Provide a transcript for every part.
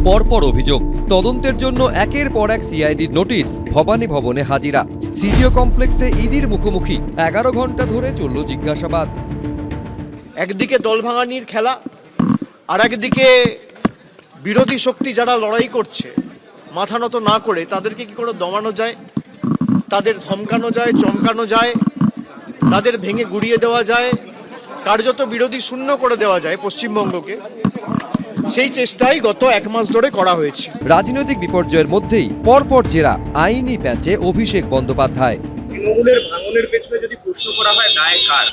পরপর অভিযোগ, তদন্তের জন্য একের পর এক সিআইডির নোটিশ, ভবানী ভবনে হাজিরা। সিজিও কমপ্লেক্সে ইডির মুখোমুখি 11 ঘন্টা ধরে চলল জিজ্ঞাসাবাদ। একদিকে দল ভাঙানির খেলা, আর একদিকে বিরোধী শক্তি যারা লড়াই করছে মাথা নত না করে তাদেরকে কি করে দমানো যায়, তাদের ধমকানো যায়, চমকানো যায়, তাদের ভেঙে গুড়িয়ে দেওয়া যায়, কার্যত বিরোধী শূন্য করে দেওয়া যায় পশ্চিমবঙ্গকে, সেই চেষ্টাই গত 1 মাস ধরে করা হয়েছে। রাজনৈতিক বিপর্যয়ের মধ্যেই পরপর জেরা, আইনি প্যাচে অভিষেক বন্দ্যোপাধ্যায়। তৃণমূলের ভাঙনের পেছনে যদি প্রশ্ন করা হয় দায় কার,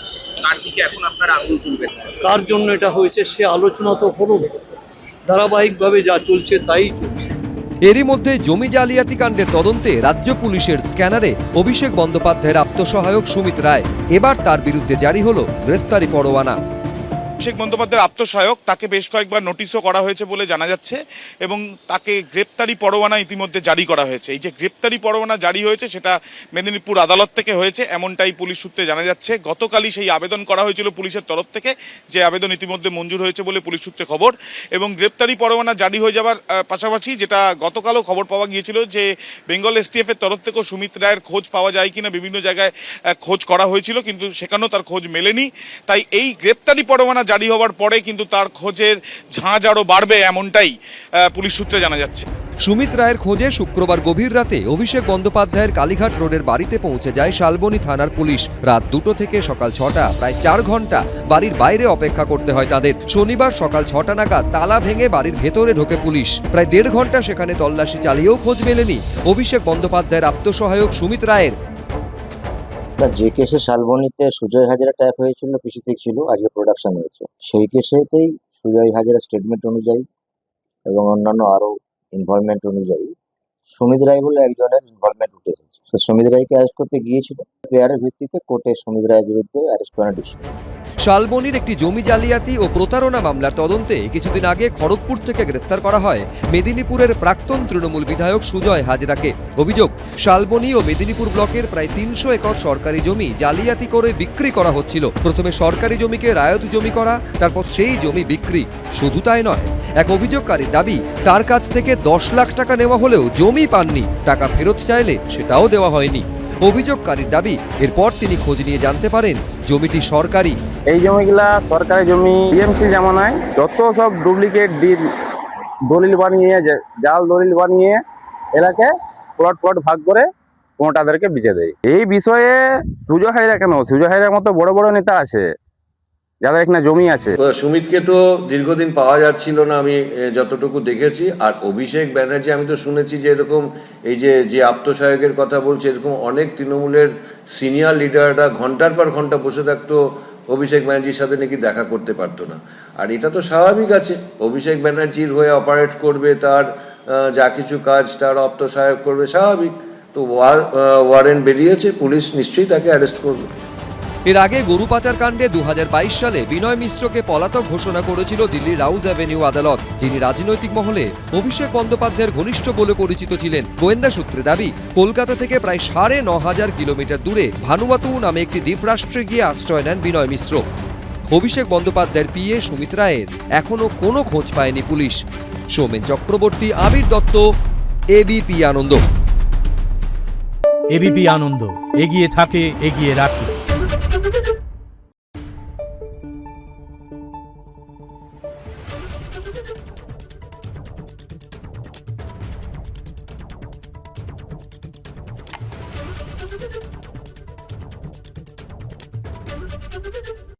কার দিকে এখন আপনারা আঙুল তুলবেন? কার জন্য এটা হয়েছে সে আলোচনা তো হলো, ধারাবাহিকভাবে যা চলছে তাই চলছে। এরই মধ্যে জমি জালিয়াতি কাণ্ডের তদন্তে রাজ্য পুলিশের স্ক্যানারে অভিষেক বন্দ্যোপাধ্যায়ের আত্মসহায়ক সুমিত রায়। এবার তার বিরুদ্ধে জারি হলো গ্রেফতারি পরোয়ানা। অভিষেক বন্দ্যোপাধ্যায়ের আত্মসহায়ক, তাকে বেশ কয়েকবার নোটিশও করা হয়েছে বলে জানা যাচ্ছে এবং তাকে গ্রেপ্তারি পরোয়ানা ইতিমধ্যে জারি করা হয়েছে। এই যে গ্রেপ্তারি পরোয়ানা জারি হয়েছে সেটা মেদিনীপুর আদালত থেকে হয়েছে, এমনটাই পুলিশ সূত্রে জানা যাচ্ছে। গতকালই সেই আবেদন করা হয়েছিল পুলিশের তরফ থেকে, যে আবেদন ইতিমধ্যে মঞ্জুর হয়েছে বলে পুলিশ সূত্রে খবর। এবং গ্রেপ্তারি পরোয়ানা জারি হয়ে যাওয়ার পাশাপাশি যেটা গতকালও খবর পাওয়া গিয়েছিল যে বেঙ্গল এসটিএফ এর তরফ থেকেও সুমিত রায়ের খোঁজ পাওয়া যায় কিনা বিভিন্ন জায়গায় খোঁজ করা হয়েছিল, কিন্তু সেখানেও তার খোঁজ মেলেনি। তাই এই গ্রেপ্তারি পরোয়ানা জারি হওয়ার পরে কিন্তু তার খোঁজের ঝাঁজ আরও বাড়বে, এমনটাই পুলিশ সূত্রে জানা যাচ্ছে। সুমিত রায়ের খোঁজে শুক্রবার গভীর রাতে অভিষেক বন্দ্যোপাধ্যায়ের কালীঘাট রোডের বাড়িতে পৌঁছে যায় শালবনী থানার পুলিশ। রাত 2টো থেকে সকাল 6টা, প্রায় 4 ঘন্টা বাড়ির বাইরে অপেক্ষা করতে হয় তাদের। শনিবার সকাল 6টা নাগাদ তালা ভেঙে বাড়ির ভেতরে ঢোকে পুলিশ। প্রায় 1.5 ঘন্টা সেখানে তল্লাশি চালিয়েও খোঁজ মেলেনি অভিষেক বন্দ্যোপাধ্যায়ের আত্মসহায়ক সুমিত রায়ের। যে কেসে শালবনীতে সুজয় হাজরা ট্যাপ হয়েছিল, পিসিতে ছিল, আজকে প্রোডাকশন হয়েছে, সেই কেসেতেই সুজয় হাজরা স্টেটমেন্ট অনুযায়ী এবং অন্যান্য আরো ইনভলভমেন্ট অনুযায়ী সুমিত রায় বলে একজনের ইনভলভমেন্ট উঠে এসেছে। সুমিত রায়কে অ্যারেস্ট করতে গিয়েছিল, পেয়ারের ভিত্তিতে কোর্টে সুমিত রায়ের বিরুদ্ধে অ্যারেস্ট করার ডিসিশন। শালবনীর একটি জমি জালিয়াতি ও প্রতারণা মামলার তদন্তে কিছুদিন আগে খড়গপুর থেকে গ্রেফতার করা হয় মেদিনীপুরের প্রাক্তন তৃণমূল বিধায়ক সুজয় হাজরাকে। অভিযোগ, শালবনী ও মেদিনীপুর ব্লকের প্রায় 300 একর সরকারি জমি জালিয়াতি করে বিক্রি করা হচ্ছিল। প্রথমে সরকারি জমিকে রায়ত জমি করা, তারপর সেই জমি বিক্রি। শুধু তাই নয়, এক অভিযোগকারীর দাবি তার কাছ থেকে 10 লাখ টাকা নেওয়া হলেও জমি পাননি, টাকা ফেরত চাইলে সেটাও দেওয়া হয়নি। অভিযোগকারীর দাবি এরপর তিনি খোঁজ নিয়ে জানতে পারেন জমিটি সরকারি। এই জমিগুলা সরকারি জমি, টিএমসি জামানায় যত সব ডুপ্লিকেট দলিল বানিয়ে, জাল দলিল বানিয়ে এলাকায় প্লট ভাগ করে কোটাদেরকে বেচে দেয়। এই বিষয়ে সুজয় হাজরা কেন, সুজয় হাজরার মতো বড় বড় নেতা আছে যাদের এখানে জমি আছে। সুমিতকে তো দীর্ঘদিন পাওয়া যাচ্ছিল না, আমি যতটুকু দেখেছি। আর অভিষেক ব্যানার্জি, আমি তো শুনেছি যে এরকম এই যে আত্মসহায়কের কথা বলছে, এরকম অনেক তৃণমূলের সিনিয়র লিডাররা ঘন্টার পর ঘন্টা বসে থাকতো, অভিষেক ব্যানার্জির সাথে নাকি দেখা করতে পারতো না। আর এটা তো স্বাভাবিক আছে, অভিষেক ব্যানার্জির হয়ে অপারেট করবে, তার যা কিছু কাজ তার আত্মসহায়ক করবে, স্বাভাবিক। তো ওয়ারেন্ট বেরিয়েছে, পুলিশ নিশ্চয়ই তাকে অ্যারেস্ট করবে। এর আগে গরু পাচার কাণ্ডে 2022 সালে বিনয় মিশ্রকে পলাতক ঘোষণা করেছিল দিল্লির রাউজ অ্যাভিনিউ আদালত, যিনি রাজনৈতিক মহলে অভিষেক বন্দ্যোপাধ্যায়ের ঘনিষ্ঠ বলে পরিচিত ছিলেন। গোয়েন্দা সূত্রে দাবি, কলকাতা থেকে প্রায় 9,500 কিলোমিটার দূরে ভানুয়াতু নামে একটি দ্বীপরাষ্ট্রে গিয়ে আশ্রয় নেন বিনয় মিশ্র। অভিষেক বন্দ্যোপাধ্যায়ের পিএ সুমিত রায়ের এখনো কোনো খোঁজ পায়নি পুলিশ। সৌমেন চক্রবর্তী, আবির দত্ত, এবিপি আনন্দ। এবিপি আনন্দ, এগিয়ে থাকে, এগিয়ে রাখে। Thank you.